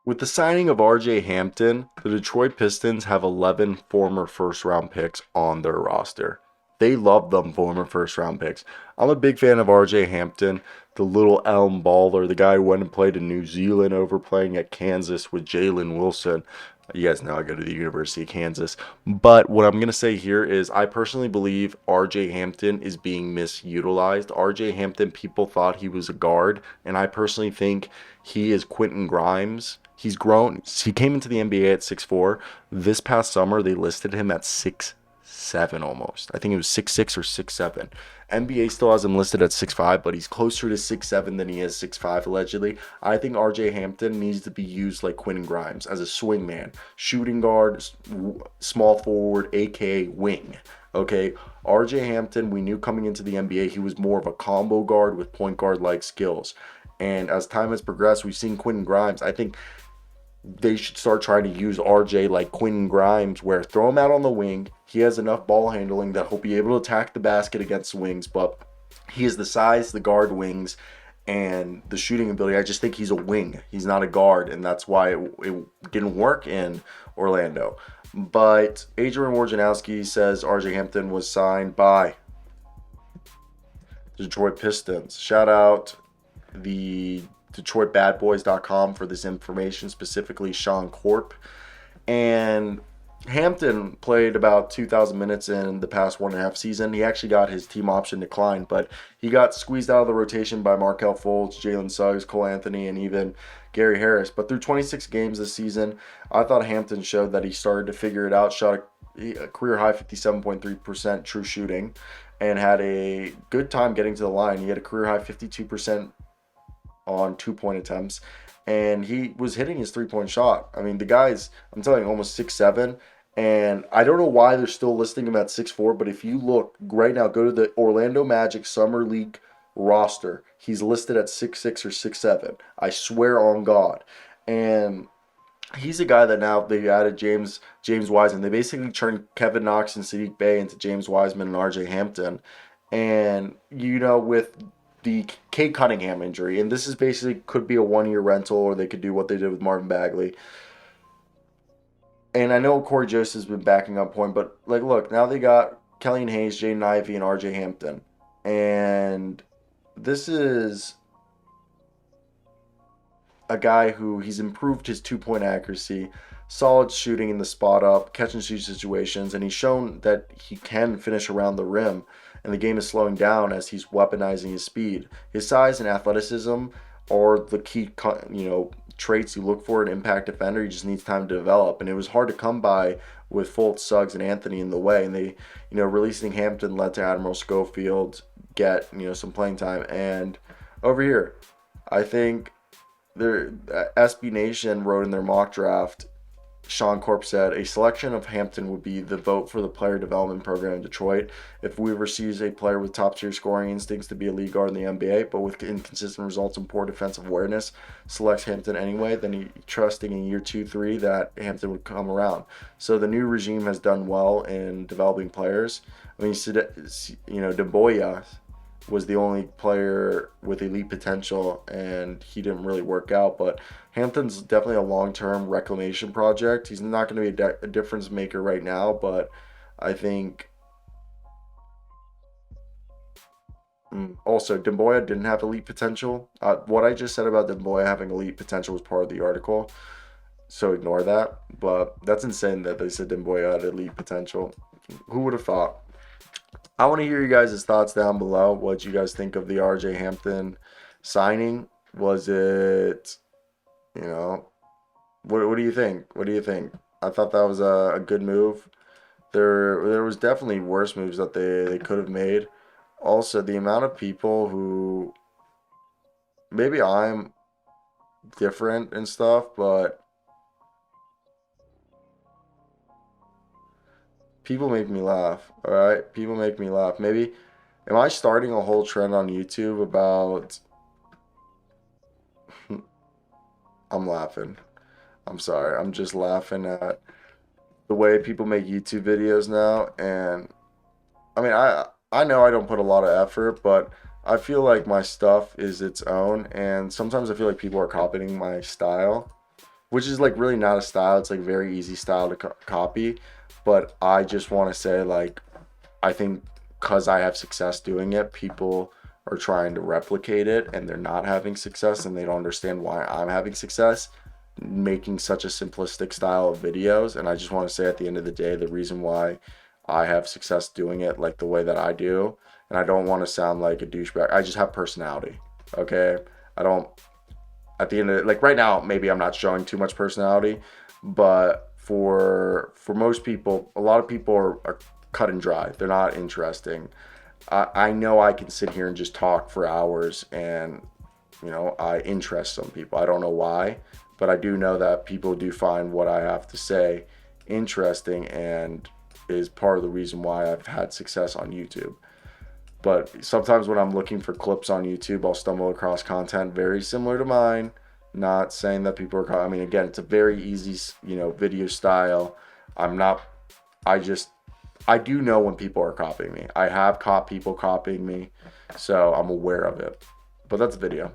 With the signing of RJ Hampton, the Detroit Pistons have 11 former first round picks on their roster. They love them former first round picks. I'm a big fan of RJ Hampton, the little elm baller, the guy who went and played in New Zealand over playing at Kansas with Jalen Wilson. You guys know I go to the University of Kansas. But what I'm going to say here is I personally believe RJ Hampton is being misutilized. RJ Hampton, people thought he was a guard, and I personally think he is Quentin Grimes. He's grown. He came into the NBA at 6'4". This past summer, they listed him at 6'7" almost. I think it was 6'6" or 6'7". NBA still has him listed at 6'5", but he's closer to 6'7" than he is 6'5", allegedly. I think RJ Hampton needs to be used like Quentin Grimes as a swing man, shooting guard, small forward, aka wing. Okay, RJ Hampton, we knew coming into the NBA he was more of a combo guard with point guard like skills. And as time has progressed, we've seen Quentin Grimes. I think they should start trying to use RJ like Quentin Grimes, where throw him out on the wing. He has enough ball handling that he'll be able to attack the basket against wings, but he has the size, the guard wings, and the shooting ability. I just think he's a wing. He's not a guard, and that's why it didn't work in Orlando. But Adrian Wojnarowski says RJ Hampton was signed by the Detroit Pistons. Shout out the DetroitBadBoys.com for this information, specifically Sean Corp. And Hampton played about 2,000 minutes in the past 1.5 season. He actually got his team option declined, but he got squeezed out of the rotation by Markelle Fultz, Jalen Suggs, Cole Anthony, and even Gary Harris. But through 26 games this season, I thought Hampton showed that he started to figure it out, shot a career high 57.3% true shooting, and had a good time getting to the line. He had a career high 52% on 2-point attempts, and he was hitting his 3-point shot. I mean, the guy's, I'm telling you, almost 6'7", and I don't know why they're still listing him at 6'4", but if you look right now, go to the Orlando Magic Summer League roster, he's listed at 6'6" or 6'7". I swear on God. And he's a guy that now they added James Wiseman. They basically turned Kevin Knox and Sadiq Bey into James Wiseman and RJ Hampton. And, with the Cade Cunningham injury, and this is basically could be a 1-year rental, or they could do what they did with Marvin Bagley. And I know Corey Joseph's been backing up point, but look, now they got Killian Hayes, Jaden Ivey, and RJ Hampton. And this is a guy who he's improved his 2-point accuracy, solid shooting in the spot up, catch and shoot situations, and he's shown that he can finish around the rim. And the game is slowing down as he's weaponizing his speed. His size and athleticism are the key, traits you look for in an impact defender. He just needs time to develop, and it was hard to come by with Fultz, Suggs, and Anthony in the way. And they, releasing Hampton led to Admiral Schofield get some playing time. And over here, I think SB Nation wrote in their mock draft. Sean Corp said, a selection of Hampton would be the vote for the player development program in Detroit. If Weaver sees a player with top-tier scoring instincts to be a lead guard in the NBA, but with inconsistent results and poor defensive awareness, selects Hampton anyway, then he trusting in year 2-3 that Hampton would come around. So the new regime has done well in developing players. I mean, Demboya was the only player with elite potential, and he didn't really work out. But Hampton's definitely a long-term reclamation project. He's not going to be a difference maker right now, but I think also Demboya didn't have elite potential. What I just said about Demboya having elite potential was part of the article, so ignore that. But that's insane that they said Demboya had elite potential. Who would have thought? I want to hear you guys' thoughts down below. What you guys think of the RJ Hampton signing? Was it, what do you think? What do you think? I thought that was a good move. There was definitely worse moves that they could have made. Also, the amount of people who, maybe I'm different and stuff, but people make me laugh, all right? People make me laugh. Maybe, am I starting a whole trend on YouTube about... I'm laughing. I'm sorry. I'm just laughing at the way people make YouTube videos now. And, I mean, I know I don't put a lot of effort, but I feel like my stuff is its own. And sometimes I feel like people are copying my style. which is like really not a style. It's like very easy style to copy. But I just want to say, like, I think because I have success doing it, people are trying to replicate it and they're not having success and they don't understand why I'm having success making such a simplistic style of videos. And I just want to say at the end of the day, the reason why I have success doing it like the way that I do, and I don't want to sound like a douchebag, I just have personality. Okay? I don't, at the end of it, like right now, maybe I'm not showing too much personality, but for most people, a lot of people are cut and dry. They're not interesting. I know I can sit here and just talk for hours and, I interest some people. I don't know why, but I do know that people do find what I have to say interesting and is part of the reason why I've had success on YouTube. But sometimes when I'm looking for clips on YouTube, I'll stumble across content very similar to mine. Not saying that people are, I mean, again, it's a very easy, video style. I'm not, I do know when people are copying me. I have caught people copying me, so I'm aware of it. But that's the video.